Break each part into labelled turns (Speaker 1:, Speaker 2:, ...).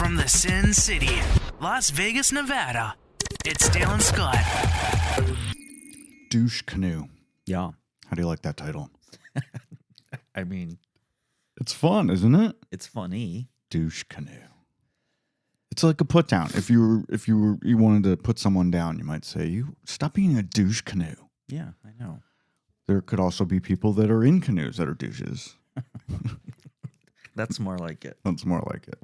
Speaker 1: From the Sin City, Las Vegas, Nevada, it's Dale and Scott.
Speaker 2: Douche Canoe.
Speaker 3: Yeah.
Speaker 2: How do you like that title?
Speaker 3: I mean,
Speaker 2: It's fun, isn't it?
Speaker 3: it's funny.
Speaker 2: Douche Canoe. It's like a put down. If you wanted to put someone down, you might say, "You stop being a douche canoe."
Speaker 3: Yeah, I know.
Speaker 2: There could also be people that are in canoes that are douches.
Speaker 3: That's more like it.
Speaker 2: That's more like it.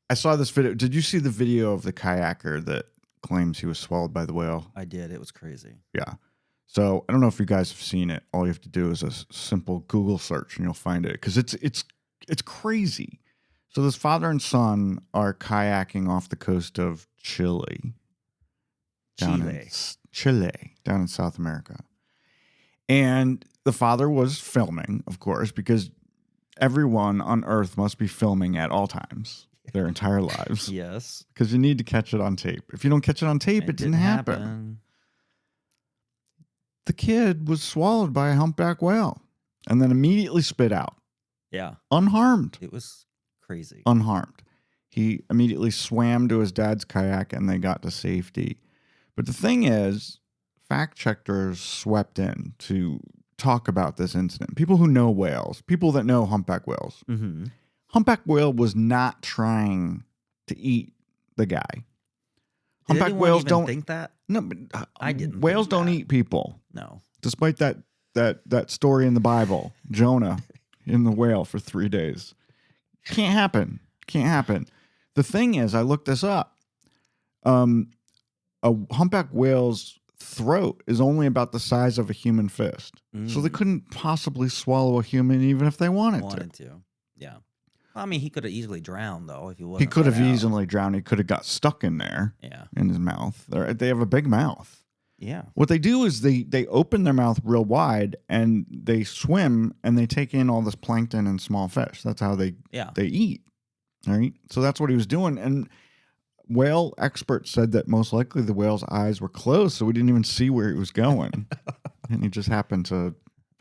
Speaker 2: I saw this video. Did you see the video of the kayaker that claims he was swallowed by the whale?
Speaker 3: I did. It was crazy.
Speaker 2: Yeah. So I don't know if you guys have seen it. All you have to do is a simple Google search and you'll find it because it's crazy. So this father and son are kayaking off the coast of Chile, down in South America. And the father was filming, of course, because everyone on Earth must be filming at all times their entire lives.
Speaker 3: Yes.
Speaker 2: Because you need to catch it on tape. If you don't catch it on tape, it didn't happen. The kid was swallowed by a humpback whale and then immediately spit out.
Speaker 3: Yeah.
Speaker 2: Unharmed.
Speaker 3: It was crazy.
Speaker 2: Unharmed. He immediately swam to his dad's kayak and they got to safety. But the thing is, fact checkers swept in to talk about this incident. People who know whales, people that know humpback whales.
Speaker 3: Mm-hmm.
Speaker 2: Humpback whale was not trying to eat the guy. Humpback whales don't
Speaker 3: think that.
Speaker 2: No, but
Speaker 3: I didn't.
Speaker 2: Whales
Speaker 3: think
Speaker 2: don't
Speaker 3: that.
Speaker 2: eat people.
Speaker 3: No.
Speaker 2: Despite that story in the Bible, Jonah in the whale for 3 days. Can't happen. Can't happen. The thing is, I looked this up. A humpback whale's throat is only about the size of a human fist. So they couldn't possibly swallow a human even if they wanted to.
Speaker 3: Yeah. Well, I mean, he could have easily drowned, though, if he wasn't.
Speaker 2: He could have
Speaker 3: let out.
Speaker 2: easily drowned. He could have got stuck in there.
Speaker 3: Yeah.
Speaker 2: In his mouth. They have a big mouth.
Speaker 3: Yeah.
Speaker 2: What they do is they open their mouth real wide and they swim and they take in all this plankton and small fish. That's how they eat. All right. So that's what he was doing. And whale experts said that most likely the whale's eyes were closed, so we didn't even see where he was going. And he just happened to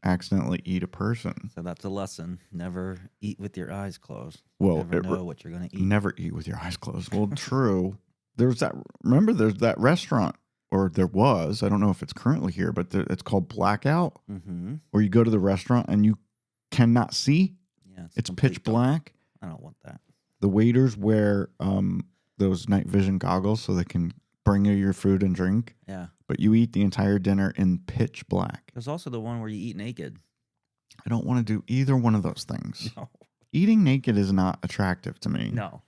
Speaker 2: accidentally eat a person.
Speaker 3: So that's a lesson. Never eat with your eyes closed.
Speaker 2: Well,
Speaker 3: never know what you're going to eat.
Speaker 2: Never eat with your eyes closed. Well, true. There's that restaurant. Or there was, I don't know if it's currently here, but it's called Blackout, where you go to the restaurant and you cannot see.
Speaker 3: Yeah,
Speaker 2: it's pitch black.
Speaker 3: I don't want that.
Speaker 2: The waiters wear those night vision goggles so they can bring you your food and drink.
Speaker 3: Yeah.
Speaker 2: But you eat the entire dinner in pitch black.
Speaker 3: There's also the one where you eat naked.
Speaker 2: I don't want to do either one of those things.
Speaker 3: No.
Speaker 2: Eating naked is not attractive to me.
Speaker 3: No.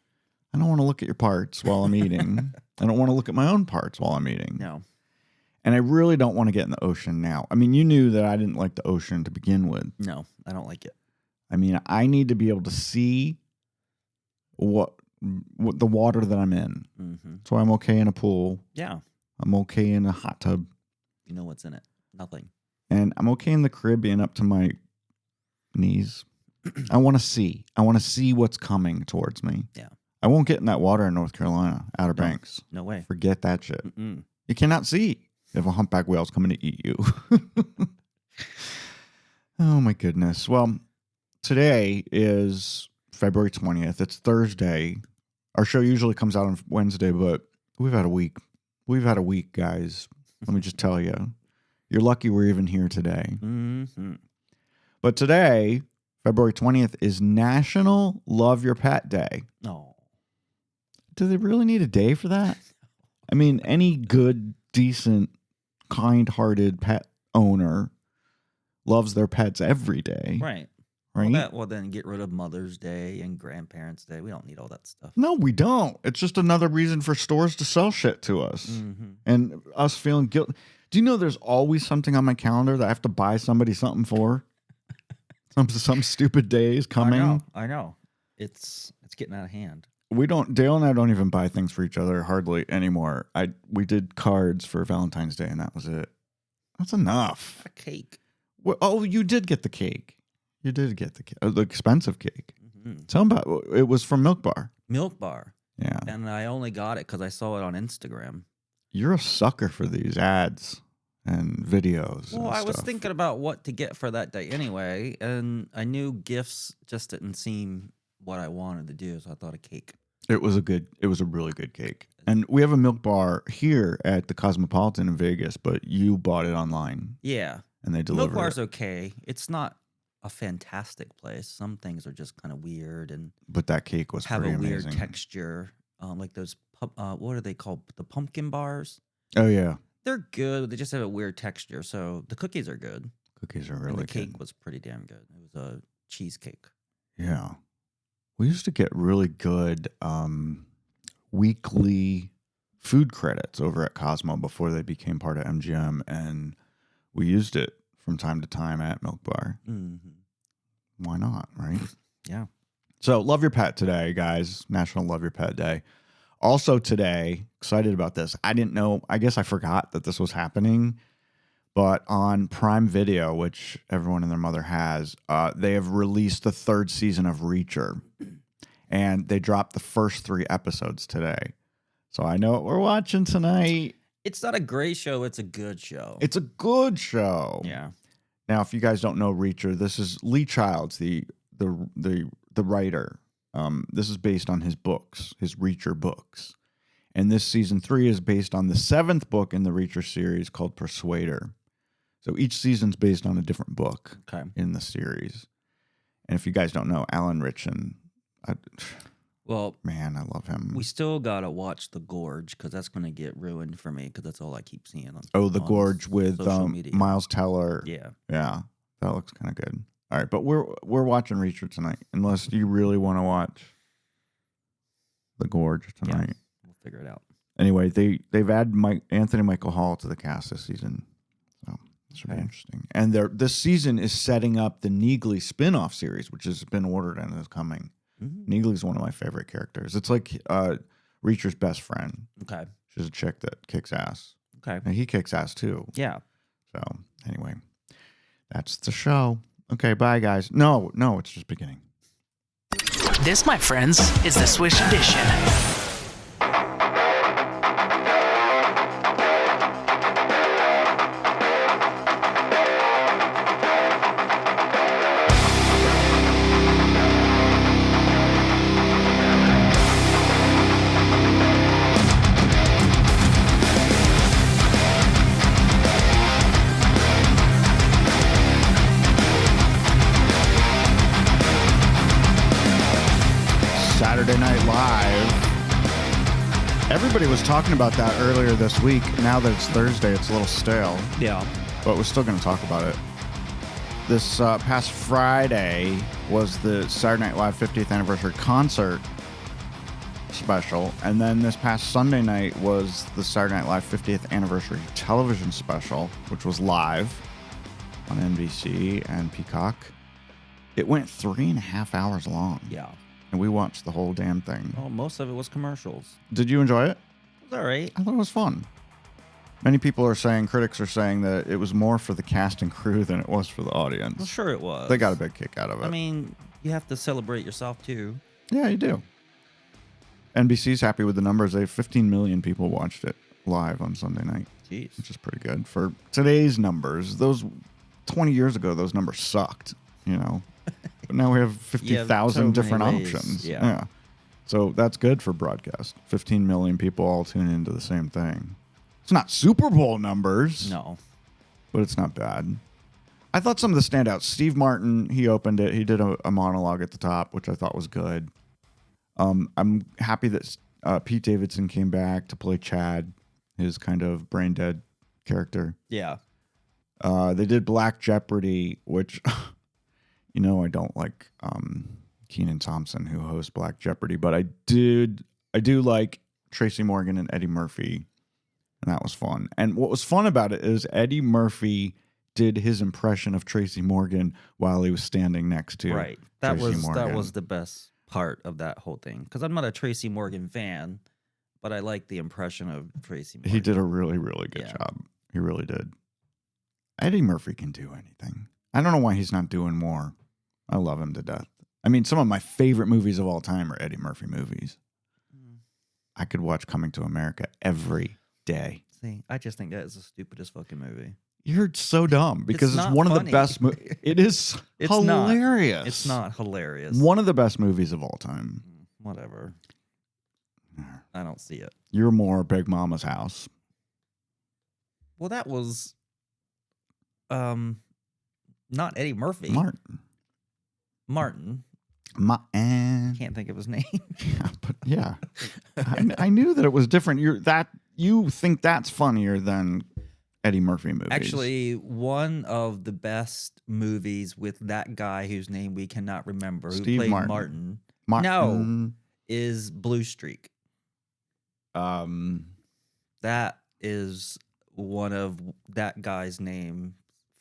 Speaker 2: I don't want to look at your parts while I'm eating. I don't want to look at my own parts while I'm eating.
Speaker 3: No.
Speaker 2: And I really don't want to get in the ocean now. I mean, you knew that I didn't like the ocean to begin with.
Speaker 3: No, I don't like it.
Speaker 2: I mean, I need to be able to see what the water that I'm in.
Speaker 3: Mm-hmm.
Speaker 2: So I'm okay in a pool.
Speaker 3: Yeah.
Speaker 2: I'm okay in a hot tub.
Speaker 3: You know what's in it? Nothing.
Speaker 2: And I'm okay in the Caribbean up to my knees. I want to see. I want to see what's coming towards me.
Speaker 3: Yeah.
Speaker 2: I won't get in that water in North Carolina, Outer Banks.
Speaker 3: No way.
Speaker 2: Forget that shit.
Speaker 3: Mm-mm.
Speaker 2: You cannot see if a humpback whale's coming to eat you. Oh, my goodness. Well, today is February 20th. It's Thursday. Our show usually comes out on Wednesday, but we've had a week. We've had a week, guys. Let me just tell you. You're lucky we're even here today.
Speaker 3: Mm-hmm.
Speaker 2: But today, February 20th, is National Love Your Pet Day.
Speaker 3: No.
Speaker 2: Do they really need a day for that? I mean, any good, decent, kind-hearted pet owner loves their pets every day.
Speaker 3: Right.
Speaker 2: Right?
Speaker 3: Well, then get rid of Mother's Day and Grandparents' Day. We don't need all that stuff.
Speaker 2: No, we don't. It's just another reason for stores to sell shit to us.
Speaker 3: Mm-hmm.
Speaker 2: And us feeling guilty. Do you know there's always something on my calendar that I have to buy somebody something for? Some stupid days coming.
Speaker 3: I know. It's getting out of hand.
Speaker 2: Dale and I don't even buy things for each other hardly anymore. We did cards for Valentine's Day and that was it. That's enough.
Speaker 3: A cake.
Speaker 2: Well, oh, you did get the cake. You did get the cake. The expensive cake.
Speaker 3: Mm-hmm.
Speaker 2: Tell them about it. It was from Milk Bar.
Speaker 3: Milk Bar.
Speaker 2: Yeah.
Speaker 3: And I only got it because I saw it on Instagram.
Speaker 2: You're a sucker for these ads and videos.
Speaker 3: Well,
Speaker 2: and
Speaker 3: I was
Speaker 2: stuff.
Speaker 3: thinking about what to get for that day anyway, and I knew gifts just didn't seem what I wanted to do, so I thought a cake.
Speaker 2: It was a really good cake. And we have a Milk Bar here at the Cosmopolitan in Vegas, but you bought it online.
Speaker 3: Yeah.
Speaker 2: And they delivered
Speaker 3: Milk Bar's
Speaker 2: it.
Speaker 3: okay. It's not a fantastic place. Some things are just kind of weird and
Speaker 2: But that cake was
Speaker 3: have
Speaker 2: pretty
Speaker 3: a weird
Speaker 2: amazing.
Speaker 3: texture. Like those, what are they called? The pumpkin bars.
Speaker 2: Oh, yeah.
Speaker 3: They're good. They just have a weird texture. So the cookies are good.
Speaker 2: Cookies are
Speaker 3: And
Speaker 2: really
Speaker 3: the cake
Speaker 2: good.
Speaker 3: was pretty damn good. It was a cheesecake.
Speaker 2: Yeah. We used to get really good weekly food credits over at Cosmo before they became part of MGM, and we used it from time to time at Milk Bar.
Speaker 3: Mm-hmm.
Speaker 2: Why not, right?
Speaker 3: Yeah.
Speaker 2: So, Love Your Pet today, guys. National Love Your Pet Day. Also today, excited about this. I didn't know, I guess I forgot that this was happening, but on Prime Video, which everyone and their mother has, they have released the 3rd season of Reacher, and they dropped the first 3 episodes today. So I know what we're watching tonight.
Speaker 3: It's not a great show. It's a good show.
Speaker 2: It's a good show.
Speaker 3: Yeah.
Speaker 2: Now, if you guys don't know Reacher, this is Lee Childs, the writer. This is based on his books, his Reacher books. And this season 3 is based on the 7th book in the Reacher series called Persuader. So each season's based on a different book in the series. And if you guys don't know, Alan Ritchson, man, I love him.
Speaker 3: We still got to watch The Gorge because that's going to get ruined for me because that's all I keep seeing on
Speaker 2: The Gorge with
Speaker 3: social media.
Speaker 2: Miles Teller.
Speaker 3: Yeah.
Speaker 2: Yeah, that looks kind of good. All right, but we're watching Reacher tonight, unless you really want to watch The Gorge tonight.
Speaker 3: Yeah, we'll figure it out.
Speaker 2: Anyway, they've added Anthony Michael Hall to the cast this season, so this should be interesting. And this season is setting up the Neagley spin-off series, which has been ordered and is coming.
Speaker 3: Mm-hmm.
Speaker 2: Neagley's one of my favorite characters. It's like Reacher's best friend.
Speaker 3: Okay.
Speaker 2: She's a chick that kicks ass.
Speaker 3: Okay.
Speaker 2: And he kicks ass too.
Speaker 3: Yeah.
Speaker 2: So anyway, that's the show. Okay, bye guys. No, it's just beginning.
Speaker 1: This, my friends, is the Swish Edition.
Speaker 2: Saturday Night Live. Everybody was talking about that earlier this week. Now that it's Thursday, it's a little stale.
Speaker 3: Yeah.
Speaker 2: But we're still going to talk about it. This past Friday was the Saturday Night Live 50th anniversary concert special. And then this past Sunday night was the Saturday Night Live 50th anniversary television special, which was live on NBC and Peacock. It went 3.5 hours long.
Speaker 3: Yeah.
Speaker 2: And we watched the whole damn thing.
Speaker 3: Oh, most of it was commercials.
Speaker 2: Did you enjoy it?
Speaker 3: It was all right.
Speaker 2: I thought it was fun. Many people are saying, critics are saying that it was more for the cast and crew than it was for the audience.
Speaker 3: Well, sure it was.
Speaker 2: They got a big kick out of it.
Speaker 3: I mean, you have to celebrate yourself too.
Speaker 2: Yeah, you do. NBC's happy with the numbers. They have 15 million people watched it live on Sunday night.
Speaker 3: Jeez.
Speaker 2: Which is pretty good. For today's numbers, those 20 years ago, those numbers sucked, you know. But now we have 50,000 different options.
Speaker 3: Yeah.
Speaker 2: So that's good for broadcast. 15 million people all tune into the same thing. It's not Super Bowl numbers.
Speaker 3: No.
Speaker 2: But it's not bad. I thought some of the standouts. Steve Martin, he opened it. He did a monologue at the top, which I thought was good. I'm happy that Pete Davidson came back to play Chad, his kind of brain dead character.
Speaker 3: Yeah.
Speaker 2: They did Black Jeopardy, which... You know, I don't like Kenan Thompson, who hosts Black Jeopardy, but I do like Tracy Morgan and Eddie Murphy, and that was fun. And what was fun about it is Eddie Murphy did his impression of Tracy Morgan while he was standing next to
Speaker 3: Right. That
Speaker 2: Tracy
Speaker 3: was
Speaker 2: Morgan.
Speaker 3: that was the best part of that whole thing because I'm not a Tracy Morgan fan, but I like the impression of Tracy Morgan.
Speaker 2: He did a really, really good job. He really did. Eddie Murphy can do anything. I don't know why he's not doing more. I love him to death. I mean, some of my favorite movies of all time are Eddie Murphy movies. I could watch Coming to America every day.
Speaker 3: See, I just think that is the stupidest fucking movie.
Speaker 2: You're so dumb because it's
Speaker 3: not
Speaker 2: one of
Speaker 3: funny.
Speaker 2: the best movies. It is
Speaker 3: It's
Speaker 2: hilarious.
Speaker 3: It's not hilarious.
Speaker 2: One of the best movies of all time.
Speaker 3: Whatever. I don't see it.
Speaker 2: You're more Big Mama's house.
Speaker 3: Well, that was not Eddie Murphy. Martin. Can't think of his name.
Speaker 2: Yeah, but yeah. I knew that it was different. You think that's funnier than Eddie Murphy movies.
Speaker 3: Actually, one of the best movies with that guy whose name we cannot remember,
Speaker 2: Steve
Speaker 3: who played
Speaker 2: Martin.
Speaker 3: No, is Blue Streak. That is one of that guy's name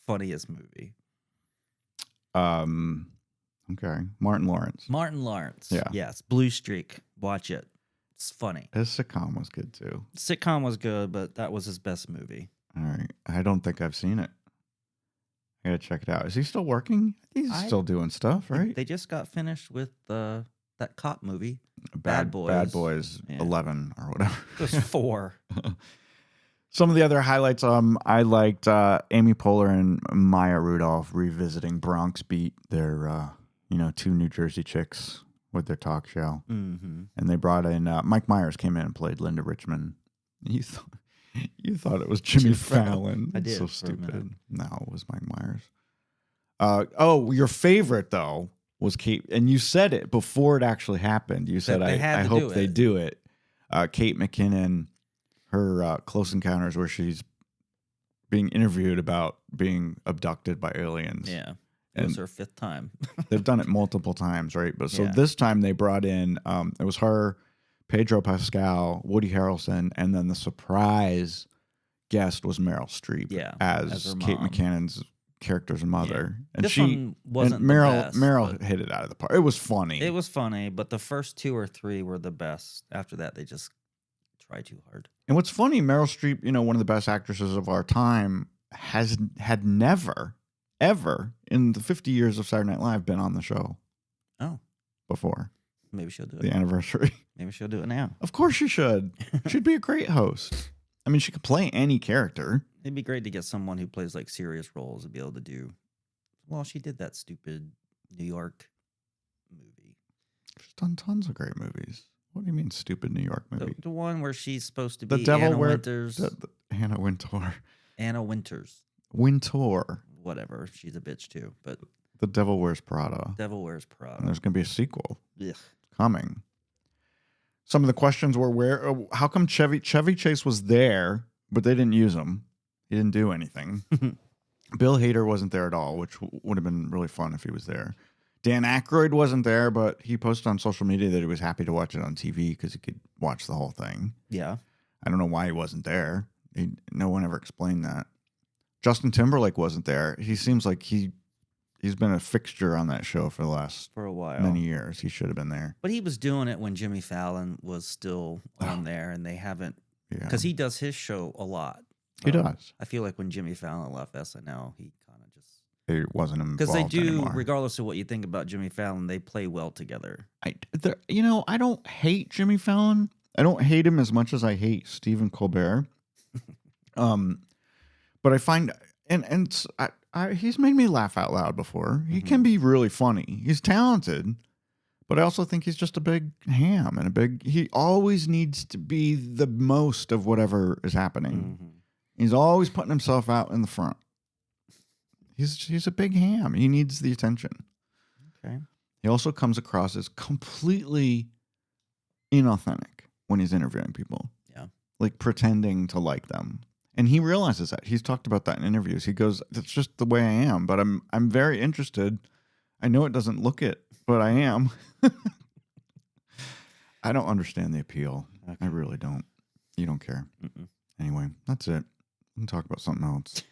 Speaker 3: funniest movie.
Speaker 2: Okay. Martin Lawrence.
Speaker 3: Martin Lawrence.
Speaker 2: Yeah.
Speaker 3: Yes. Blue Streak. Watch it. It's funny.
Speaker 2: His sitcom was good too.
Speaker 3: Sitcom was good, but that was his best movie.
Speaker 2: All right. I don't think I've seen it. I gotta check it out. Is he still working? He's still doing stuff, right?
Speaker 3: They just got finished with that cop movie.
Speaker 2: Bad
Speaker 3: Boys.
Speaker 2: Bad Boys 11 or whatever.
Speaker 3: Just 4.
Speaker 2: Some of the other highlights, I liked Amy Poehler and Maya Rudolph revisiting Bronx Beat. They're, two New Jersey chicks with their talk show.
Speaker 3: Mm-hmm.
Speaker 2: And they brought in, Mike Myers came in and played Linda Richmond. You thought it was Jimmy Fallon.
Speaker 3: I did.
Speaker 2: So stupid. No, it was Mike Myers. Your favorite, though, was Kate. And you said it before it actually happened. You said, I hope they do it. Kate McKinnon, her Close Encounters, where she's being interviewed about being abducted by aliens.
Speaker 3: Yeah. It was her 5th time.
Speaker 2: They've done it multiple times, right? But so
Speaker 3: Yeah.
Speaker 2: this time they brought in, it was her, Pedro Pascal, Woody Harrelson, and then the surprise guest was Meryl Streep as Kate
Speaker 3: mom.
Speaker 2: McKinnon's character's mother.
Speaker 3: Yeah.
Speaker 2: And
Speaker 3: This one wasn't
Speaker 2: and Meryl,
Speaker 3: the best,
Speaker 2: Meryl hit it out of the park. It was funny.
Speaker 3: It was funny, but the first 2 or 3 were the best. After that, they just tried too hard.
Speaker 2: And what's funny, Meryl Streep, one of the best actresses of our time, had never, ever in the 50 years of Saturday Night Live been on the show.
Speaker 3: Oh.
Speaker 2: Before.
Speaker 3: Maybe she'll do it.
Speaker 2: The anniversary.
Speaker 3: Maybe she'll do it now.
Speaker 2: Of course she should. She'd be a great host. I mean, she could play any character.
Speaker 3: It'd be great to get someone who plays like serious roles to be able to do. Well, she did that stupid New York movie.
Speaker 2: She's done tons of great movies. What do you mean, stupid New York movie?
Speaker 3: The one where she's supposed to
Speaker 2: The
Speaker 3: be
Speaker 2: Devil
Speaker 3: Anna
Speaker 2: Wears
Speaker 3: Winters.
Speaker 2: Anna Wintour.
Speaker 3: Anna Winters.
Speaker 2: Wintour.
Speaker 3: Whatever. She's a bitch too. But
Speaker 2: The Devil Wears Prada.
Speaker 3: Devil Wears Prada.
Speaker 2: And there's going to be a sequel
Speaker 3: Ugh.
Speaker 2: coming. Some of the questions were how come Chevy Chase was there, but they didn't use him? He didn't do anything. Bill Hader wasn't there at all, which would have been really fun if he was there. Dan Aykroyd wasn't there, but he posted on social media that he was happy to watch it on TV because he could watch the whole thing.
Speaker 3: Yeah.
Speaker 2: I don't know why he wasn't there. No one ever explained that. Justin Timberlake wasn't there. He seems like he's been a fixture on that show for the last
Speaker 3: For a while.
Speaker 2: many years. He should have been there.
Speaker 3: But he was doing it when Jimmy Fallon was still on there, and they haven't.
Speaker 2: Yeah.
Speaker 3: Because he does his show a lot.
Speaker 2: He does.
Speaker 3: I feel like when Jimmy Fallon left SNL, he kind of just.
Speaker 2: It wasn't involved
Speaker 3: Because they do,
Speaker 2: anymore.
Speaker 3: regardless of what you think about Jimmy Fallon, they play well together.
Speaker 2: I don't hate Jimmy Fallon. I don't hate him as much as I hate Stephen Colbert. But I find, he's made me laugh out loud before. He can be really funny. He's talented, but I also think he's just a big ham and he always needs to be the most of whatever is happening.
Speaker 3: Mm-hmm.
Speaker 2: He's always putting himself out in the front. He's a big ham. He needs the attention.
Speaker 3: Okay.
Speaker 2: He also comes across as completely inauthentic when he's interviewing people.
Speaker 3: Yeah.
Speaker 2: Like pretending to like them. And he realizes that. He's talked about that in interviews. He goes, "That's just the way I am, but I'm very interested. I know it doesn't look it, but I am." I don't understand the appeal.
Speaker 3: Okay.
Speaker 2: I really don't. You don't care.
Speaker 3: Mm-mm.
Speaker 2: Anyway, that's it. We can talk about something else.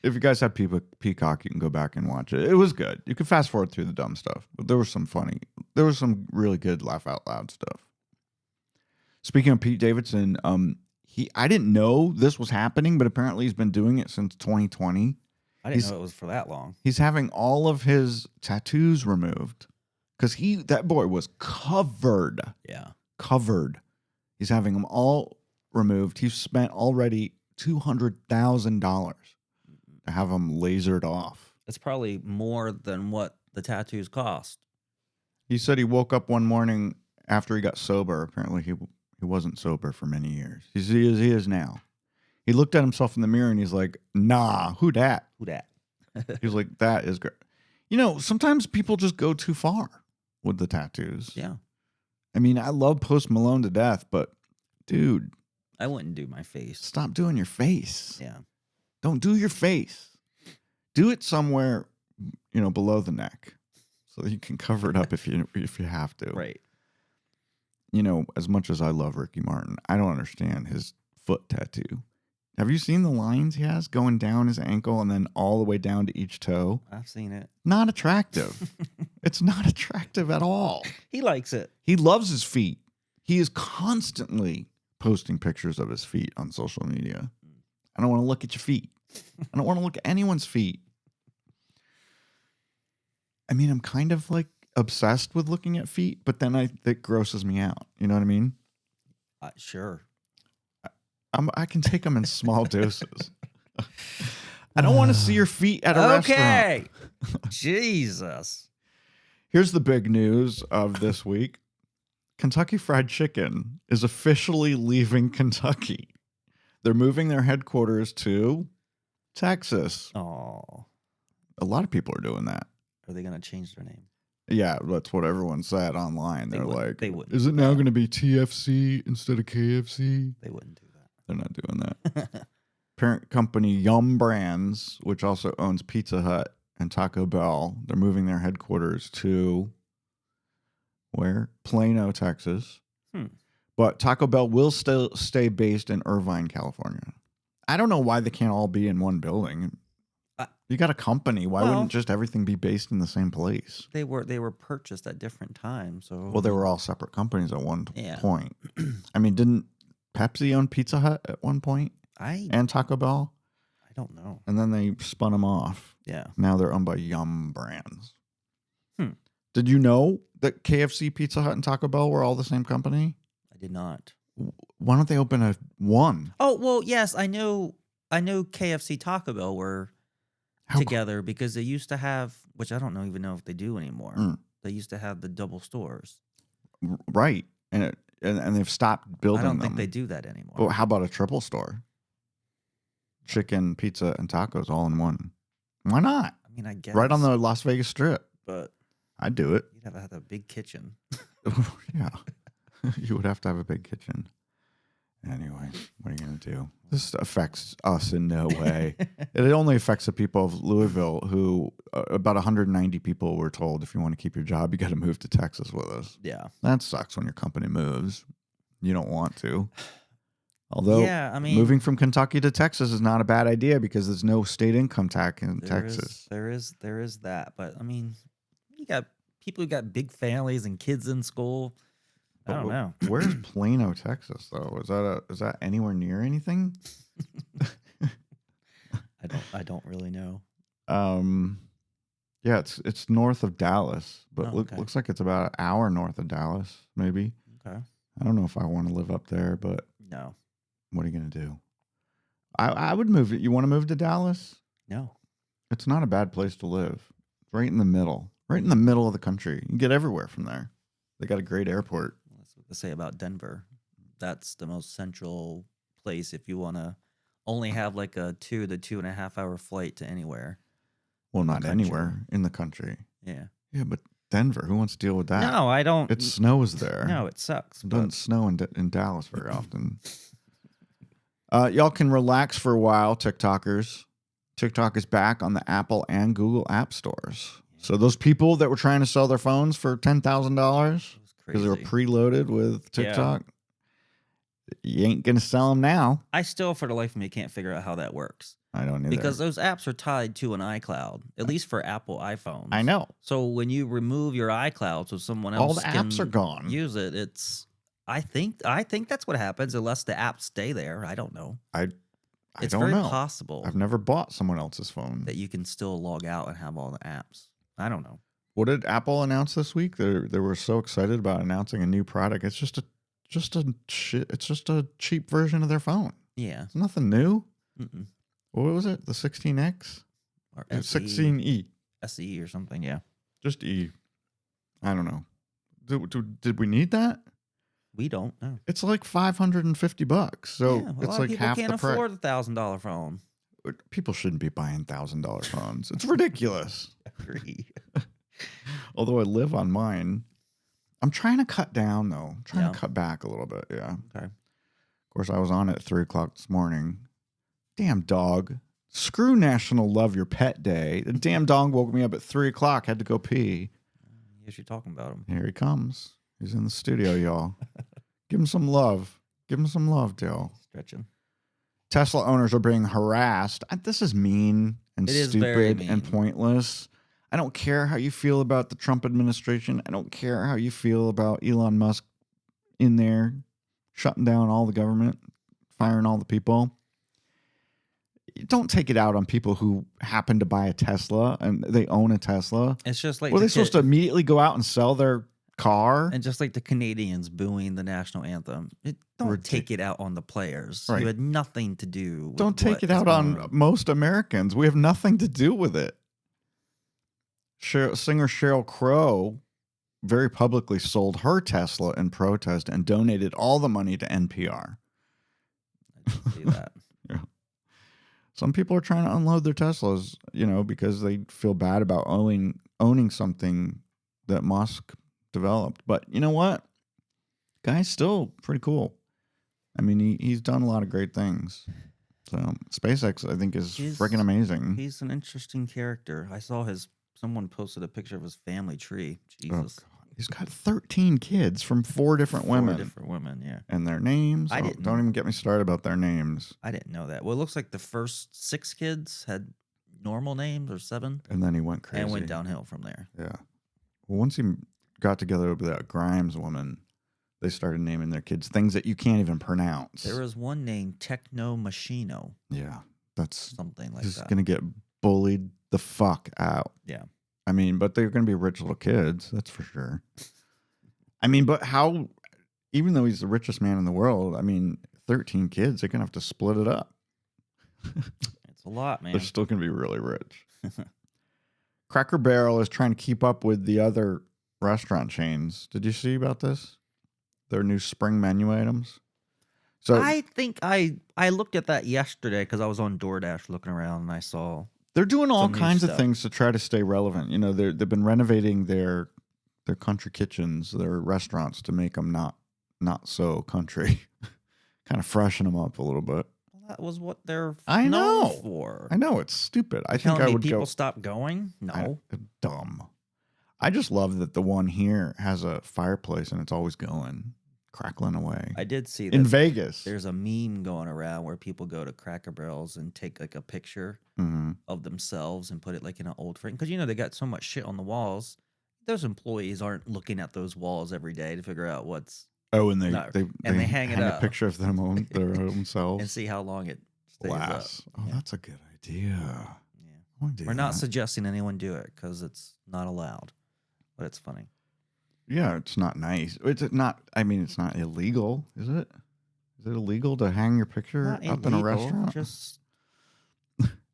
Speaker 2: If you guys have Peacock, you can go back and watch it. It was good. You could fast forward through the dumb stuff, but there was some really good laugh out loud stuff. Speaking of Pete Davidson, I didn't know this was happening, but apparently he's been doing it since 2020.
Speaker 3: I didn't know it was for that long.
Speaker 2: He's having all of his tattoos removed because that boy was covered.
Speaker 3: Yeah.
Speaker 2: Covered. He's having them all removed. He's spent already $200,000 to have them lasered off.
Speaker 3: It's probably more than what the tattoos cost.
Speaker 2: He said he woke up one morning after he got sober, apparently he wasn't sober for many years. He is now. He looked at himself in the mirror and he's like, nah, who dat?
Speaker 3: Who dat?
Speaker 2: He was like, that is great. You know, sometimes people just go too far with the tattoos.
Speaker 3: Yeah.
Speaker 2: I mean, I love Post Malone to death, but dude,
Speaker 3: I wouldn't do my face.
Speaker 2: stop doing your face.
Speaker 3: Yeah.
Speaker 2: Don't do your face. Do it somewhere, you know, below the neck so that you can cover it up if you have to.
Speaker 3: Right.
Speaker 2: You know, as much as I love Ricky Martin, I don't understand his foot tattoo. Have you seen the lines he has going down his ankle and then all the way down to each toe?
Speaker 3: I've seen it.
Speaker 2: Not attractive. It's not attractive at all.
Speaker 3: He likes it.
Speaker 2: He loves his feet. He is constantly posting pictures of his feet on social media. I don't want to look at your feet. I don't want to look at anyone's feet. I mean, I'm kind of like obsessed with looking at feet, but then it grosses me out. You know what I mean?
Speaker 3: Sure.
Speaker 2: I can take them in small doses. I don't want to see your feet at a restaurant.
Speaker 3: Okay. Jesus.
Speaker 2: Here's the big news of this week. Kentucky Fried Chicken is officially leaving Kentucky. They're moving their headquarters to Texas.
Speaker 3: Oh.
Speaker 2: A lot of people are doing that.
Speaker 3: Are they going to change their name?
Speaker 2: Yeah, that's what everyone said online.
Speaker 3: They
Speaker 2: They're
Speaker 3: wouldn't-
Speaker 2: like,
Speaker 3: they wouldn't
Speaker 2: is
Speaker 3: do
Speaker 2: it now
Speaker 3: that.
Speaker 2: going to be TFC instead of KFC?
Speaker 3: They wouldn't do
Speaker 2: They're not doing that.
Speaker 3: that.
Speaker 2: Parent company Yum Brands, which also owns Pizza Hut and Taco Bell, they're moving their headquarters to where? Plano, Texas. But Taco Bell will still stay based in Irvine, California. I don't know why they can't all be in one building. You got a company. Why wouldn't just everything be based in the same place?
Speaker 3: They were purchased at different times. So
Speaker 2: Well, they were all separate companies at one
Speaker 3: Yeah.
Speaker 2: point. I mean, didn't Pepsi own Pizza Hut at one point
Speaker 3: I
Speaker 2: and Taco Bell?
Speaker 3: don't know.
Speaker 2: And then they spun them off.
Speaker 3: Yeah.
Speaker 2: Now they're owned by Yum Brands.
Speaker 3: Hmm.
Speaker 2: Did you know that KFC, Pizza Hut, and Taco Bell were all the same company?
Speaker 3: I did not.
Speaker 2: Why don't they open a one?
Speaker 3: Oh, well, yes, I know KFC Taco Bell were together because they used to have, which I don't even know if they do anymore. They used to have the double stores.
Speaker 2: Right. And they've stopped building
Speaker 3: I
Speaker 2: them.
Speaker 3: don't think they do that anymore.
Speaker 2: But how about a triple store? Chicken, pizza, and tacos all in one. Why not?
Speaker 3: I mean, I guess.
Speaker 2: Right on the Las Vegas Strip.
Speaker 3: But
Speaker 2: I'd do it.
Speaker 3: you'd have to have a big kitchen.
Speaker 2: Yeah. You would have to have a big kitchen. Anyway, what are you going to do? This affects us in no way. It only affects the people of Louisville who about 190 people were told, if you want to keep your job, you got to move to Texas with us.
Speaker 3: Yeah.
Speaker 2: That sucks when your company moves. You don't want to. Although
Speaker 3: Yeah, I mean,
Speaker 2: moving from Kentucky to Texas is not a bad idea because there's no state income tax in Texas.
Speaker 3: There is that. But I mean, you got people who got big families and kids in school. I don't know.
Speaker 2: Where's Plano, Texas, though? Is that anywhere near anything?
Speaker 3: I don't really know.
Speaker 2: Yeah, it's north of Dallas, but
Speaker 3: okay.
Speaker 2: looks like it's about an hour north of Dallas, maybe.
Speaker 3: Okay.
Speaker 2: I don't know if I want to live up there, but
Speaker 3: No.
Speaker 2: what are you gonna do? I would move. You want to move to Dallas?
Speaker 3: No.
Speaker 2: It's not a bad place to live. It's right in the middle of the country. You can get everywhere from there. They got a great airport.
Speaker 3: That's what they say about Denver. That's the most central place if you want to only have like a 2 to 2.5 hour flight to anywhere.
Speaker 2: Well, not
Speaker 3: country.
Speaker 2: anywhere in the country.
Speaker 3: Yeah.
Speaker 2: Yeah, but Denver, who wants to deal with that?
Speaker 3: No, I don't.
Speaker 2: It snows there.
Speaker 3: No, it sucks.
Speaker 2: It doesn't snow in Dallas very often. Y'all can relax for a while, TikTokers. TikTok is back on the Apple and Google app stores. So those people that were trying to sell their phones for $10,000 because they were preloaded with TikTok, you ain't going to sell them now.
Speaker 3: I still, for the life of me, can't figure out how that works.
Speaker 2: I don't either.
Speaker 3: Because those apps are tied to an iCloud, at least for Apple iPhones.
Speaker 2: I know.
Speaker 3: So when you remove your iCloud so someone else
Speaker 2: all the apps are gone.
Speaker 3: Use it, it's I think that's what happens unless the apps stay there. I don't know.
Speaker 2: I
Speaker 3: It's
Speaker 2: don't
Speaker 3: very
Speaker 2: know.
Speaker 3: possible
Speaker 2: I've never bought someone else's phone.
Speaker 3: that you can still log out and have all the apps. I don't know.
Speaker 2: What did Apple announce this week? They were so excited about announcing a new product. It's just a cheap version of their phone.
Speaker 3: Yeah.
Speaker 2: It's nothing new.
Speaker 3: Mm-mm.
Speaker 2: What was it? The 16X?
Speaker 3: Or
Speaker 2: 16E.
Speaker 3: SE or something, yeah.
Speaker 2: Just E. I don't know. Did we need that?
Speaker 3: We don't know.
Speaker 2: It's like $550. So
Speaker 3: Yeah, a
Speaker 2: it's
Speaker 3: lot of
Speaker 2: like
Speaker 3: people
Speaker 2: half
Speaker 3: can't
Speaker 2: the price.
Speaker 3: afford a $1,000 phone.
Speaker 2: People shouldn't be buying $1,000 phones. It's ridiculous.
Speaker 3: Agree.
Speaker 2: Although I live on mine. I'm trying to cut down, though. I'm trying
Speaker 3: Yeah.
Speaker 2: to cut back a little bit, yeah.
Speaker 3: Okay.
Speaker 2: Of course, I was on at 3 o'clock this morning. Damn dog. Screw National Love Your Pet Day. The damn dog woke me up at 3 o'clock. Had to go pee.
Speaker 3: Yes, you're talking about him.
Speaker 2: Here he comes. He's in the studio, y'all. Give him some love. Give him some love, Joe.
Speaker 3: Stretching.
Speaker 2: Tesla owners are being harassed. This is mean and
Speaker 3: It is very
Speaker 2: stupid
Speaker 3: mean.
Speaker 2: and pointless. I don't care how you feel about the Trump administration. I don't care how you feel about Elon Musk in there shutting down all the government, firing all the people. Don't take it out on people who happen to buy a Tesla and they own a Tesla.
Speaker 3: It's just like
Speaker 2: Well, they're supposed to immediately go out and sell their car.
Speaker 3: And just like the Canadians booing the national anthem, don't take it out on the players.
Speaker 2: Right.
Speaker 3: You had nothing to do with
Speaker 2: Don't take
Speaker 3: what
Speaker 2: it
Speaker 3: is
Speaker 2: out
Speaker 3: going
Speaker 2: on most Americans. We have nothing to do with it. Singer Sheryl Crow very publicly sold her Tesla in protest and donated all the money to NPR.
Speaker 3: I didn't see that.
Speaker 2: Yeah. Some people are trying to unload their Teslas, because they feel bad about owning something that Musk developed. But you know what? Guy's still pretty cool. I mean, he's done a lot of great things. So SpaceX, I think, is freaking amazing.
Speaker 3: He's an interesting character. I saw someone posted a picture of his family tree. Jesus.
Speaker 2: Oh, God. He's got 13 kids from 4 different women.
Speaker 3: 4 different women, yeah.
Speaker 2: And their names.
Speaker 3: I
Speaker 2: Don't
Speaker 3: didn't.
Speaker 2: even get me started about their names.
Speaker 3: I didn't know that. Well, it looks like the first 6 kids had normal names, or 7.
Speaker 2: And then he went crazy.
Speaker 3: And went downhill from there.
Speaker 2: Yeah. Well, once he got together with that Grimes woman, they started naming their kids things that you can't even pronounce.
Speaker 3: There was one named Techno Machino.
Speaker 2: Yeah. That's
Speaker 3: something like
Speaker 2: just
Speaker 3: that.
Speaker 2: going to get bullied the fuck out.
Speaker 3: Yeah.
Speaker 2: I mean, but they're going to be rich little kids. That's for sure. I mean, but how, even though he's the richest man in the world, 13 kids, they're going to have to split it up.
Speaker 3: It's a lot, man.
Speaker 2: They're still going to be really rich. Cracker Barrel is trying to keep up with the other restaurant chains. Did you see about this? Their new spring menu items. So
Speaker 3: I think I looked at that yesterday because I was on DoorDash looking around and I saw
Speaker 2: they're doing all
Speaker 3: some new
Speaker 2: kinds of
Speaker 3: stuff.
Speaker 2: things to try to stay relevant. They've been renovating their country kitchens, their restaurants, to make them not so country, kind of freshen them up a little bit.
Speaker 3: Well, that was what they're
Speaker 2: I know.
Speaker 3: known for.
Speaker 2: I know, it's stupid. I think
Speaker 3: Telling
Speaker 2: I
Speaker 3: me
Speaker 2: would
Speaker 3: people
Speaker 2: go.
Speaker 3: stop going? No.
Speaker 2: Dumb. I just love that the one here has a fireplace and it's always going, crackling away.
Speaker 3: I did see that
Speaker 2: In Vegas.
Speaker 3: there's a meme going around where people go to Cracker Barrels and take like a picture
Speaker 2: Mm-hmm.
Speaker 3: of themselves and put it like in an old frame. Because they got so much shit on the walls. Those employees aren't looking at those walls every day to figure out what's
Speaker 2: Oh, and they
Speaker 3: No.
Speaker 2: they
Speaker 3: And they hang it
Speaker 2: a
Speaker 3: up.
Speaker 2: picture of them on their own
Speaker 3: and
Speaker 2: selves.
Speaker 3: see how long it stays
Speaker 2: Glass.
Speaker 3: up.
Speaker 2: Oh,
Speaker 3: Yeah.
Speaker 2: that's a good idea.
Speaker 3: Yeah.
Speaker 2: I wanna do
Speaker 3: We're not
Speaker 2: that.
Speaker 3: suggesting anyone do it because it's not allowed, but it's funny.
Speaker 2: Yeah, it's not nice. It's not. It's not illegal, is it? Is it illegal to hang your picture
Speaker 3: Not
Speaker 2: up in a
Speaker 3: illegal,
Speaker 2: restaurant?
Speaker 3: just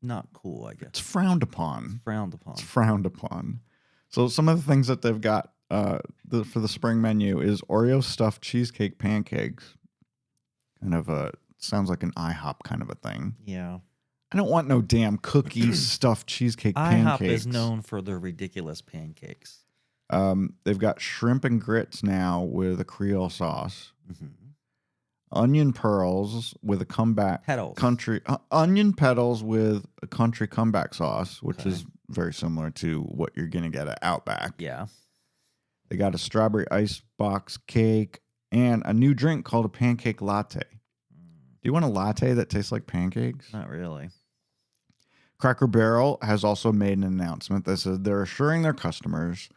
Speaker 3: not cool, I guess.
Speaker 2: It's frowned upon.
Speaker 3: Frowned upon.
Speaker 2: It's frowned upon. So some of the things that they've got for the spring menu is Oreo stuffed cheesecake pancakes. Kind of sounds like an IHOP kind of a thing.
Speaker 3: Yeah.
Speaker 2: I don't want no damn cookies stuffed cheesecake pancakes.
Speaker 3: IHOP is known for their ridiculous pancakes.
Speaker 2: They've got shrimp and grits now with a Creole sauce.
Speaker 3: Mm-hmm.
Speaker 2: Onion pearls with a comeback
Speaker 3: Petals.
Speaker 2: onion petals with a country comeback sauce, which
Speaker 3: Okay.
Speaker 2: is very similar to what you're gonna get at Outback.
Speaker 3: Yeah.
Speaker 2: They got a strawberry icebox cake and a new drink called a pancake latte. Do you want a latte that tastes like pancakes?
Speaker 3: Not really.
Speaker 2: Cracker Barrel has also made an announcement that says they're assuring their customers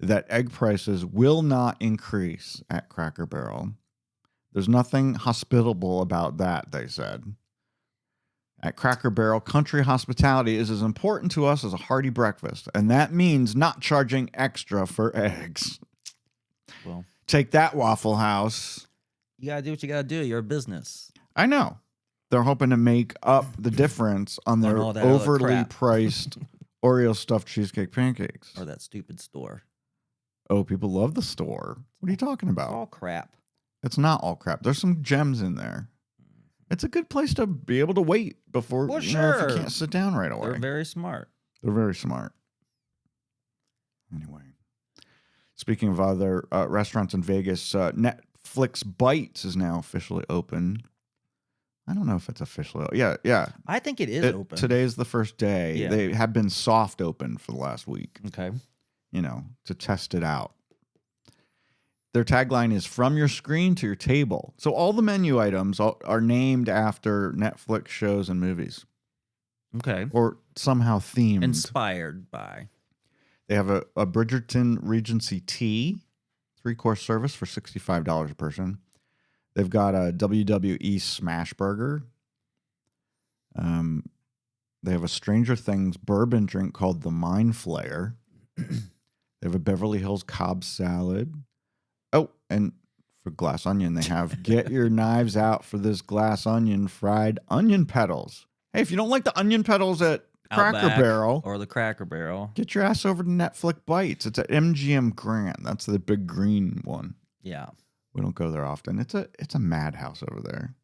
Speaker 2: that egg prices will not increase at Cracker Barrel. There's nothing hospitable about that, they said. At Cracker Barrel, country hospitality is as important to us as a hearty breakfast, and that means not charging extra for eggs.
Speaker 3: Well,
Speaker 2: Take that, Waffle House.
Speaker 3: you got to do what you got to do. You're a business.
Speaker 2: I know. They're hoping to make up the difference on their
Speaker 3: all that other
Speaker 2: overly
Speaker 3: crap.
Speaker 2: priced Oreo stuffed cheesecake pancakes.
Speaker 3: Or that stupid store.
Speaker 2: Oh, people love the store. What are you talking
Speaker 3: It's
Speaker 2: about?
Speaker 3: all crap.
Speaker 2: It's not all crap. There's some gems in there. It's a good place to be able to wait before,
Speaker 3: Well,
Speaker 2: if you
Speaker 3: sure.
Speaker 2: can't sit down right away.
Speaker 3: They're very smart.
Speaker 2: They're very smart. Anyway, speaking of other restaurants in Vegas, Netflix Bites is now officially open. I don't know if it's officially. Yeah.
Speaker 3: I think it is open.
Speaker 2: Today's the first day.
Speaker 3: Yeah.
Speaker 2: They have been soft open for the last week.
Speaker 3: Okay.
Speaker 2: To test it out. Their tagline is "From your screen to your table." So all the menu items are named after Netflix shows and movies.
Speaker 3: Okay.
Speaker 2: Or somehow themed.
Speaker 3: Inspired by.
Speaker 2: They have a Bridgerton Regency tea, 3-course service for $65 a person. They've got a WWE Smash Burger. They have a Stranger Things bourbon drink called the Mind Flayer. They have a Beverly Hills Cobb salad. Oh, and for glass onion, they have get your knives out for this glass onion fried onion petals. Hey, if you don't like the onion petals at Cracker
Speaker 3: Outback
Speaker 2: Barrel
Speaker 3: or the Cracker Barrel,
Speaker 2: get your ass over to Netflix Bites. It's at MGM Grand. That's the big green one.
Speaker 3: yeah,
Speaker 2: We don't go there often. It's a madhouse over there.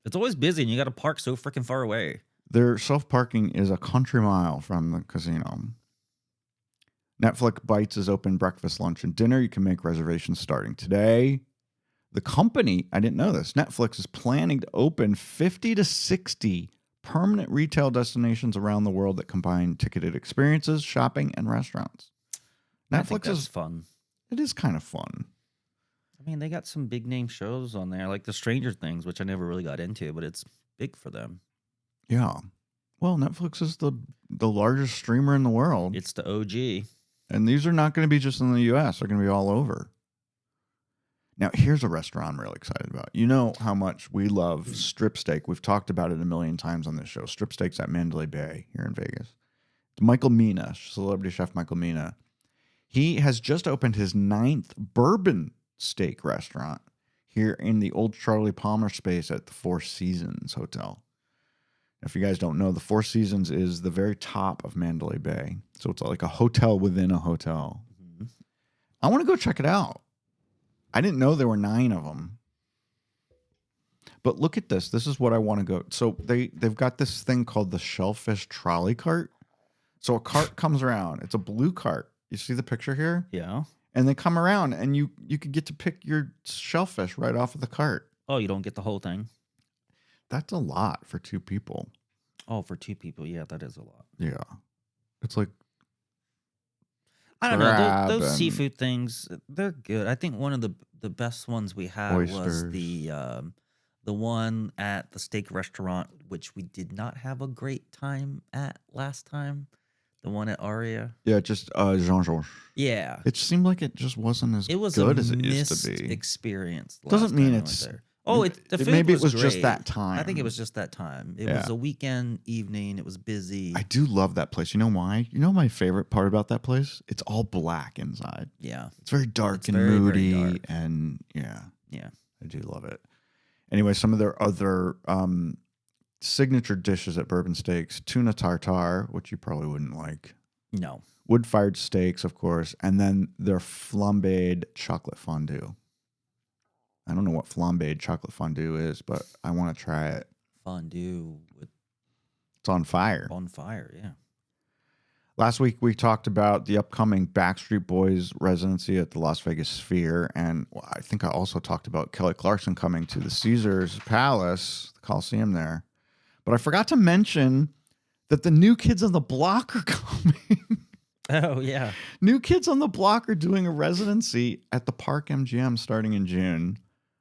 Speaker 3: it's always busy, and you got to park so freaking far away.
Speaker 2: Their self-parking is a country mile from the casino. Netflix Bites is open breakfast, lunch, and dinner. You can make reservations starting today. The company, I didn't know this, Netflix is planning to open 50 to 60 permanent retail destinations around the world that combine ticketed experiences, shopping, and restaurants.
Speaker 3: I think
Speaker 2: Netflix
Speaker 3: that's
Speaker 2: is
Speaker 3: fun.
Speaker 2: It is kind of fun.
Speaker 3: I mean, they got some big name shows on there, like the Stranger Things, which I never really got into, but it's big for them.
Speaker 2: Yeah. Well, Netflix is the largest streamer in the world.
Speaker 3: It's the OG.
Speaker 2: And these are not going to be just in the U.S. They're going to be all over. Now, here's a restaurant I'm really excited about. You know how much we love strip steak. We've talked about it a million times on this show. Strip steaks at Mandalay Bay here in Vegas. Michael Mina, celebrity chef Michael Mina. He has just opened his 9th bourbon steak restaurant here in the old Charlie Palmer space at the Four Seasons Hotel. If you guys don't know, the Four Seasons is the very top of Mandalay Bay. So it's like a hotel within a hotel. Mm-hmm. I want to go check it out. I didn't know there were 9 of them. But look at this. This is what I want to go. So they've got this thing called the shellfish trolley cart. So a cart comes around. It's a blue cart. You see the picture here?
Speaker 3: Yeah.
Speaker 2: And they come around and you could get to pick your shellfish right off of the cart.
Speaker 3: Oh, you don't get the whole thing?
Speaker 2: That's a lot for 2 people.
Speaker 3: Oh, for 2 people. Yeah, that is a lot.
Speaker 2: Yeah. It's like
Speaker 3: I don't know.
Speaker 2: crab
Speaker 3: Those
Speaker 2: and
Speaker 3: seafood things, they're good. I think one of the best ones we had was
Speaker 2: oysters.
Speaker 3: the one at the steak restaurant, which we did not have a great time at last time. The one at Aria.
Speaker 2: Yeah, just Jean-Georges.
Speaker 3: Yeah.
Speaker 2: It seemed like it just wasn't as
Speaker 3: It was
Speaker 2: good
Speaker 3: a
Speaker 2: as it used
Speaker 3: missed
Speaker 2: to be.
Speaker 3: experience.
Speaker 2: Doesn't
Speaker 3: last
Speaker 2: mean
Speaker 3: time I
Speaker 2: it's-
Speaker 3: went there. Oh, the food
Speaker 2: maybe it was
Speaker 3: great.
Speaker 2: just that time.
Speaker 3: I think it was just that time. It
Speaker 2: Yeah.
Speaker 3: was a weekend evening. It was busy.
Speaker 2: I do love that place. You know why? You know my favorite part about that place? It's all black inside.
Speaker 3: Yeah.
Speaker 2: It's very dark
Speaker 3: It's
Speaker 2: and
Speaker 3: very, very
Speaker 2: moody,
Speaker 3: dark.
Speaker 2: and yeah,
Speaker 3: Yeah.
Speaker 2: I do love it. Anyway, some of their other signature dishes at Bourbon Steaks: tuna tartare, which you probably wouldn't like,
Speaker 3: No.
Speaker 2: wood-fired steaks, of course, and then their flambéed chocolate fondue. I don't know what flambéed chocolate fondue is, but I want to try it.
Speaker 3: Fondue with
Speaker 2: It's on fire.
Speaker 3: bonfire. Yeah.
Speaker 2: Last week, we talked about the upcoming Backstreet Boys residency at the Las Vegas Sphere. And I think I also talked about Kelly Clarkson coming to the Caesars Palace, the Coliseum there. But I forgot to mention that the New Kids on the Block are coming.
Speaker 3: Oh, yeah.
Speaker 2: New Kids on the Block are doing a residency at the Park MGM starting in June.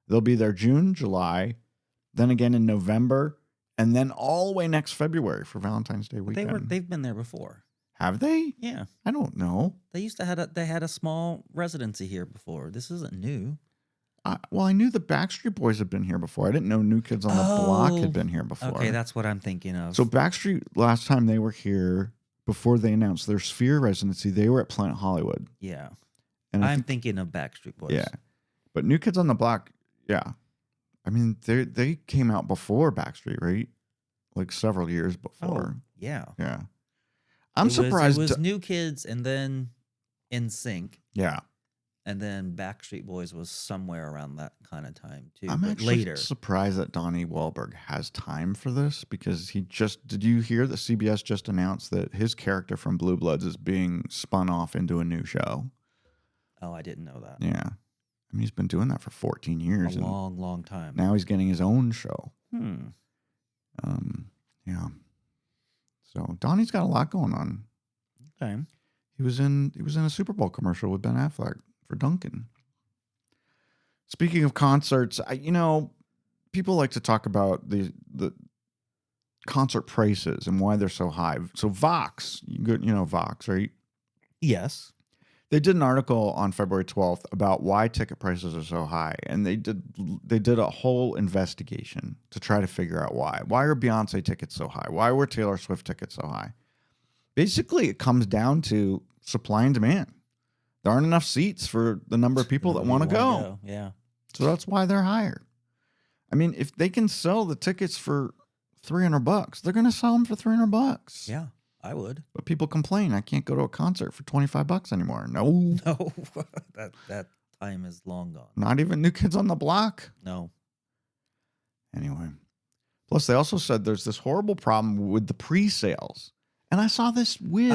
Speaker 2: They'll be there June, July, then again in November, and then all the way next February for Valentine's Day weekend.
Speaker 3: They've been there before.
Speaker 2: Have they?
Speaker 3: Yeah.
Speaker 2: I don't know.
Speaker 3: They used to had a small residency here before. This isn't new.
Speaker 2: Well, I knew the Backstreet Boys had been here before. I didn't know New Kids on the Block had been here before.
Speaker 3: Okay, that's what I'm thinking of.
Speaker 2: So Backstreet, last time they were here, before they announced their Sphere residency, they were at Planet Hollywood.
Speaker 3: yeah.
Speaker 2: And
Speaker 3: I'm thinking of Backstreet Boys.
Speaker 2: yeah. But New Kids on the Block, yeah. I mean, they came out before Backstreet, right? Like several years before.
Speaker 3: Oh, yeah.
Speaker 2: Yeah. I'm surprised.
Speaker 3: It was New Kids and then NSYNC,
Speaker 2: Yeah.
Speaker 3: And then Backstreet Boys was somewhere around that kind of time too.
Speaker 2: I'm
Speaker 3: but
Speaker 2: actually
Speaker 3: later.
Speaker 2: surprised that Donnie Wahlberg has time for this because did you hear that CBS just announced that his character from Blue Bloods is being spun off into a new show?
Speaker 3: Oh, I didn't know that.
Speaker 2: Yeah. I mean, he's been doing that for 14 years.
Speaker 3: A long, long time.
Speaker 2: Now he's getting his own show. Yeah. So Donnie's got a lot going on.
Speaker 3: Okay.
Speaker 2: He was in a Super Bowl commercial with Ben Affleck for Dunkin'. Speaking of concerts, people like to talk about the concert prices and why they're so high. So Vox, Vox, right?
Speaker 3: Yes.
Speaker 2: They did an article on February 12th about why ticket prices are so high, and they did a whole investigation to try to figure out why. Why are Beyonce tickets so high? Why were Taylor Swift tickets so high? Basically, it comes down to supply and demand. There aren't enough seats for the number of people that want to go.
Speaker 3: Yeah.
Speaker 2: So that's why they're higher. I mean, if they can sell the tickets for $300, they're going to sell them for $300.
Speaker 3: Yeah, I would.
Speaker 2: But people complain, I can't go to a concert for $25 anymore. No.
Speaker 3: No, that time is long gone.
Speaker 2: Not even New Kids on the Block.
Speaker 3: No.
Speaker 2: Anyway. Plus, they also said there's this horrible problem with the pre-sales. And I saw this with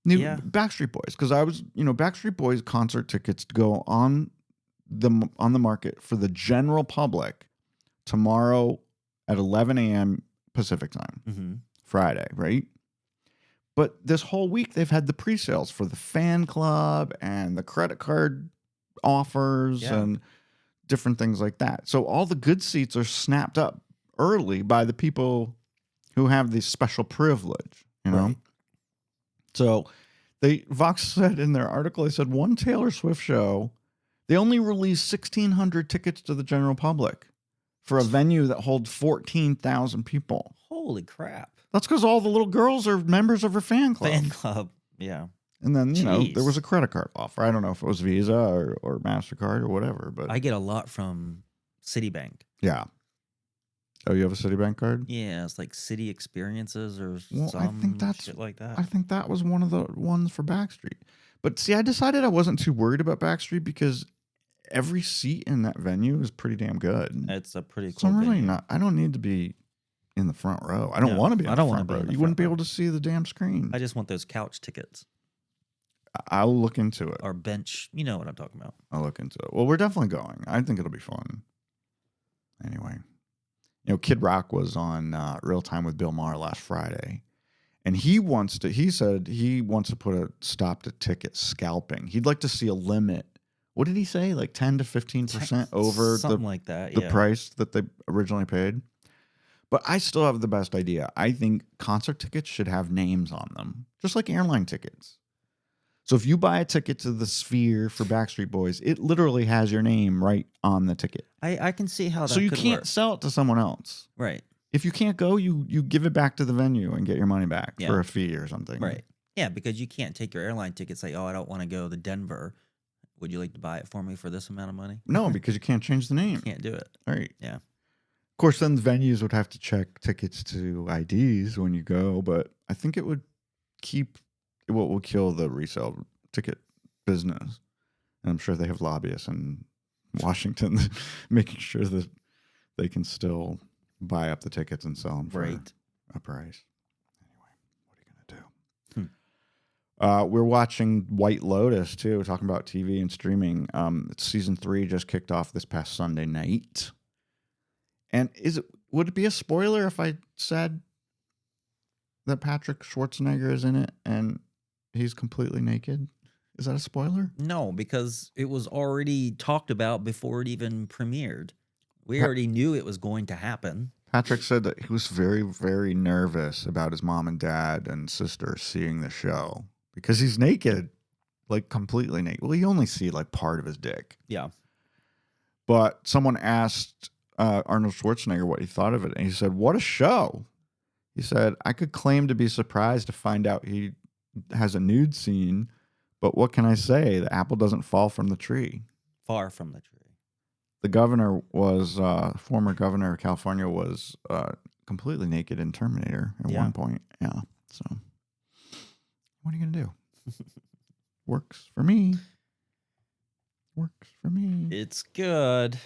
Speaker 2: Backstreet Boys. Because Backstreet Boys concert tickets go on the market for the general public tomorrow at 11 a.m. Pacific time. Friday, right? But this whole week, they've had the pre-sales for the fan club and the credit card offers and different things like that. So all the good seats are snapped up early by the people who have this special privilege, Right. So Vox said in their article, they said one Taylor Swift show, they only released 1,600 tickets to the general public for a venue that holds 14,000 people.
Speaker 3: Holy crap.
Speaker 2: That's because all the little girls are members of her fan club.
Speaker 3: Fan club, yeah.
Speaker 2: And then, there was a credit card offer. I don't know if it was Visa or MasterCard or whatever. But
Speaker 3: I get a lot from Citibank.
Speaker 2: Yeah. Oh, you have a Citibank card?
Speaker 3: Yeah, it's like City Experiences or shit like that.
Speaker 2: I think that was one of the ones for Backstreet. But see, I decided I wasn't too worried about Backstreet because every seat in that venue is pretty damn good.
Speaker 3: It's a pretty cool
Speaker 2: So I'm really
Speaker 3: venue.
Speaker 2: I don't need to be in the front row. I don't want to be in the front row. You wouldn't be able to see the damn screen.
Speaker 3: I just want those couch tickets.
Speaker 2: I'll look into it.
Speaker 3: Or bench. You know what I'm talking about.
Speaker 2: I'll look into it. Well, we're definitely going. I think it'll be fun. Anyway. Kid Rock was on Real Time with Bill Maher last Friday. And he said he wants to put a stop to ticket scalping. He'd like to see a limit. What did he say? Like 10 to 15% over
Speaker 3: something like that,
Speaker 2: the price that they originally paid? But I still have the best idea. I think concert tickets should have names on them, just like airline tickets. So if you buy a ticket to the Sphere for Backstreet Boys, it literally has your name right on the ticket.
Speaker 3: I can see how that
Speaker 2: So you
Speaker 3: could
Speaker 2: can't
Speaker 3: work.
Speaker 2: sell it to someone else.
Speaker 3: Right.
Speaker 2: If you can't go, you give it back to the venue and get your money back for a fee or something.
Speaker 3: Right. Yeah, because you can't take your airline ticket and say, oh, I don't want to go to Denver. Would you like to buy it for me for this amount of money?
Speaker 2: No, because you can't change the name.
Speaker 3: Can't do it.
Speaker 2: Right.
Speaker 3: Yeah.
Speaker 2: Of course, then the venues would have to check tickets to IDs when you go, but I think it would what will kill the resale ticket business. And I'm sure they have lobbyists in Washington making sure that they can still buy up the tickets and sell them for a price. Anyway, what are you going to do? We're watching White Lotus, too, talking about TV and streaming. Season 3 just kicked off this past Sunday night. And would it be a spoiler if I said that Patrick Schwarzenegger is in it and he's completely naked? Is that a spoiler?
Speaker 3: No, because it was already talked about before it even premiered. We already knew it was going to happen.
Speaker 2: Patrick said that he was very, very nervous about his mom and dad and sister seeing the show because he's naked, like completely naked. Well, you only see like part of his dick.
Speaker 3: Yeah.
Speaker 2: But someone asked Arnold Schwarzenegger what he thought of it, and he said, "What a show!" He said, "I could claim to be surprised to find out he has a nude scene, but what can I say? The apple doesn't fall from the tree."
Speaker 3: Far from the tree.
Speaker 2: The governor was, former governor of California was completely naked in Terminator at one point. Yeah. So what are you going to do? Works for me. Works for me.
Speaker 3: It's good.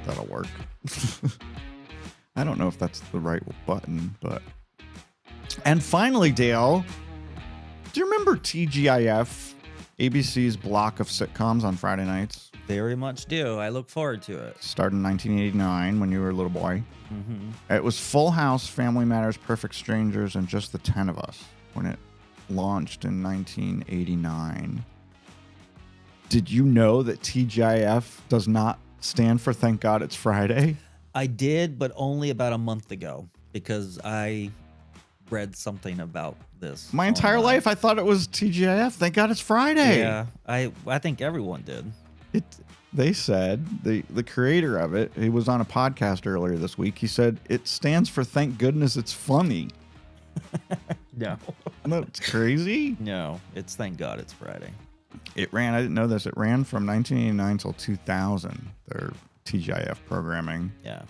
Speaker 2: That'll work. I don't know if that's the right button, but... And finally, Dale, do you remember TGIF, ABC's block of sitcoms on Friday nights?
Speaker 3: Very much do. I look forward to it.
Speaker 2: Started in 1989 when you were a little boy.
Speaker 3: Mm-hmm.
Speaker 2: It was Full House, Family Matters, Perfect Strangers, and Just the 10 of Us when it launched in 1989. Did you know that TGIF does not stand for Thank God It's Friday?
Speaker 3: I did, but only about a month ago because I read something about this.
Speaker 2: My entire
Speaker 3: online.
Speaker 2: life, I thought it was TGIF. Thank God It's Friday.
Speaker 3: Yeah, I think everyone did.
Speaker 2: They said, the creator of it, he was on a podcast earlier this week. He said, it stands for Thank Goodness It's Funny.
Speaker 3: No.
Speaker 2: That's crazy.
Speaker 3: No, it's Thank God It's Friday.
Speaker 2: It ran, I didn't know this, it ran from 1989 till 2000, their TGIF programming.
Speaker 3: Yeah.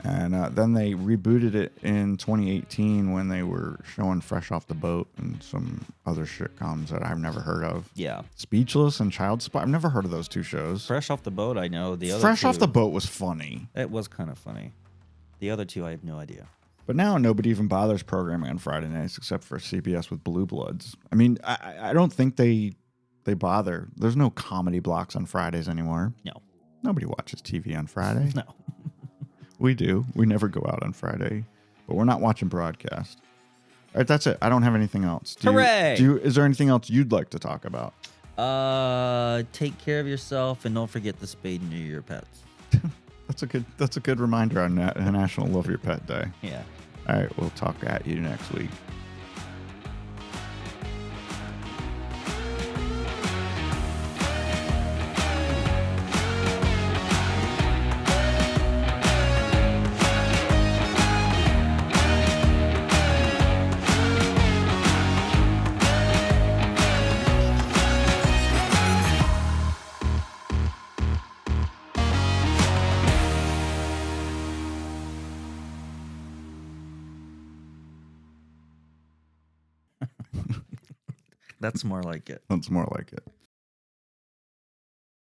Speaker 2: And then they rebooted it in 2018 when they were showing Fresh Off the Boat and some other sitcoms that I've never heard of.
Speaker 3: Yeah.
Speaker 2: Speechless and Child Spy. I've never heard of those two shows.
Speaker 3: Fresh Off the Boat, I know. The other
Speaker 2: Fresh
Speaker 3: two,
Speaker 2: Off the Boat was funny.
Speaker 3: It was kind of funny. The other two, I have no idea.
Speaker 2: But now nobody even bothers programming on Friday nights except for CBS with Blue Bloods. I mean, I don't think they bother. There's no comedy blocks on Fridays anymore.
Speaker 3: No.
Speaker 2: Nobody watches TV on Friday.
Speaker 3: No.
Speaker 2: We do. We never go out on Friday, but we're not watching broadcast. All right, that's it. I don't have anything else.
Speaker 3: Hooray!
Speaker 2: Is there anything else you'd like to talk about?
Speaker 3: Take care of yourself and don't forget to spay and neuter your pets.
Speaker 2: That's a good reminder on National Love Your Pet Day.
Speaker 3: Yeah.
Speaker 2: All right, we'll talk at you next week.
Speaker 3: That's more like it.
Speaker 2: That's more like it.